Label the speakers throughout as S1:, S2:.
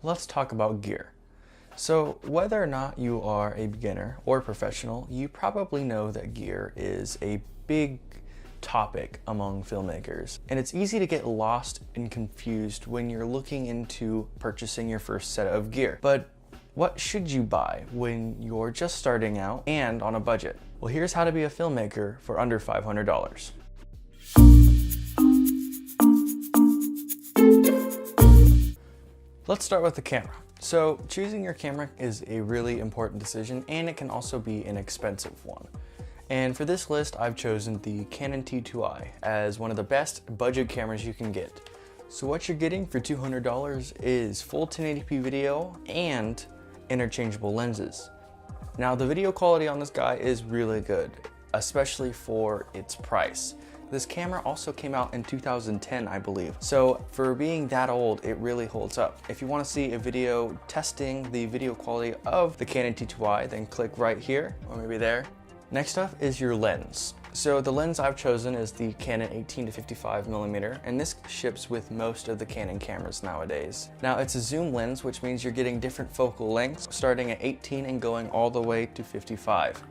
S1: let's talk about gear. So whether or not you are a beginner or professional, you probably know that gear is a big topic among filmmakers. And it's easy to get lost and confused when you're looking into purchasing your first set of gear. But what should you buy when you're just starting out and on a budget? Well, here's how to be a filmmaker for under $500. Let's start with the camera. So choosing your camera is a really important decision, and it can also be an expensive one. And for this list, I've chosen the Canon T2i as one of the best budget cameras you can get. So what you're getting for $200 is full 1080p video and interchangeable lenses. Now the video quality on this guy is really good, especially for its price. This camera also came out in 2010, I believe. So for being that old, it really holds up. If you want to see a video testing the video quality of the Canon T2i, then click right here, or maybe there. Next up is your lens. So the lens I've chosen is the Canon 18-55mm, and this ships with most of the Canon cameras nowadays. Now it's a zoom lens, which means you're getting different focal lengths, starting at 18 and going all the way to 55.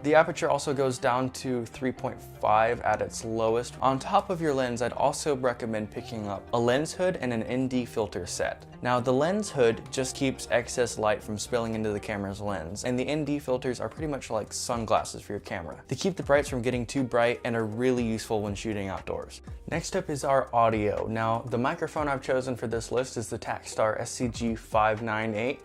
S1: The aperture also goes down to 3.5 at its lowest. On top of your lens, I'd also recommend picking up a lens hood and an ND filter set. Now the lens hood just keeps excess light from spilling into the camera's lens, and the ND filters are pretty much like sunglasses for your camera. They keep the brights from getting too bright and are really useful when shooting outdoors. Next up is our audio. Now the microphone I've chosen for this list is the Takstar SGC-598.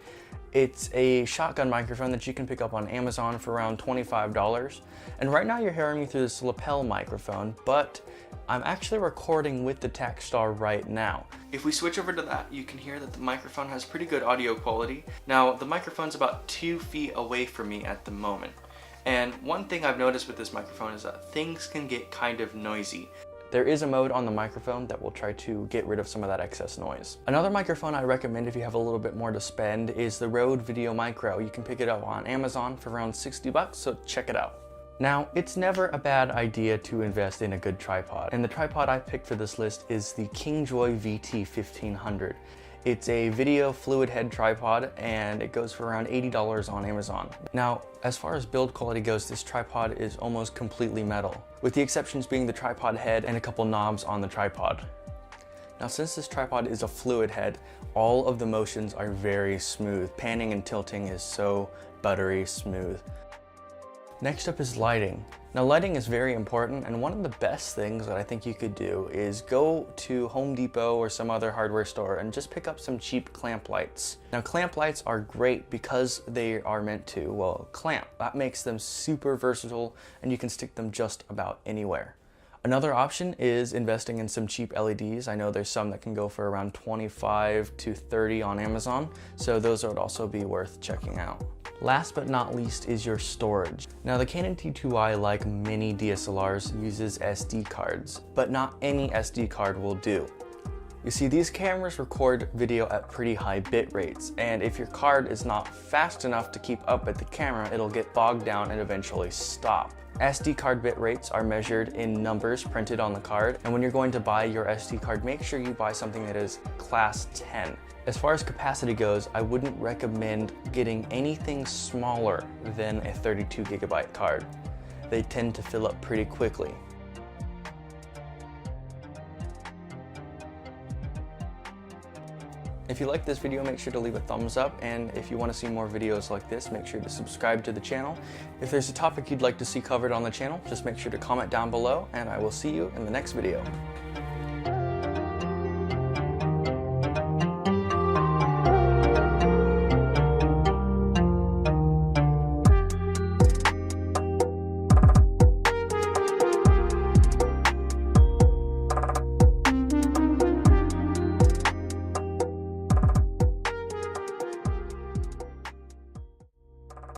S1: It's a shotgun microphone that you can pick up on Amazon for around $25. And right now you're hearing me through this lapel microphone, but I'm actually recording with the Takstar right now. If we switch over to that, you can hear that the microphone has pretty good audio quality. Now, the microphone's about 2 feet away from me at the moment. And one thing I've noticed with this microphone is that things can get kind of noisy. There is a mode on the microphone that will try to get rid of some of that excess noise. Another microphone I recommend if you have a little bit more to spend is the RØDE VideoMicro. You can pick it up on Amazon for around 60 bucks, so check it out. Now, it's never a bad idea to invest in a good tripod, and the tripod I picked for this list is the KingjoyVT-2000. It's a video fluid head tripod, and it goes for around $80 on Amazon. Now, as far as build quality goes, this tripod is almost completely metal, with the exceptions being the tripod head and a couple knobs on the tripod. Now, since this tripod is a fluid head, all of the motions are very smooth. Panning and tilting is so buttery smooth. Next up is lighting. Now lighting is very important, and one of the best things that I think you could do is go to Home Depot or some other hardware store and just pick up some cheap clamp lights. Now clamp lights are great because they are meant to, well, clamp. That makes them super versatile, and you can stick them just about anywhere. Another option is investing in some cheap LEDs. I know there's some that can go for around 25 to 30 on Amazon, so those would also be worth checking out. Last but not least is your storage. Now the Canon T2i, like many DSLRs, uses SD cards, but not any SD card will do. You see, these cameras record video at pretty high bit rates, and if your card is not fast enough to keep up with the camera, it'll get bogged down and eventually stop. SD card bit rates are measured in numbers printed on the card, and when you're going to buy your SD card, make sure you buy something that is class 10. As far as capacity goes, I wouldn't recommend getting anything smaller than a 32 gigabyte card. They tend to fill up pretty quickly. If you like this video, make sure to leave a thumbs up, and if you want to see more videos like this, make sure to subscribe to the channel. If there's a topic you'd like to see covered on the channel, just make sure to comment down below, and I will see you in the next video.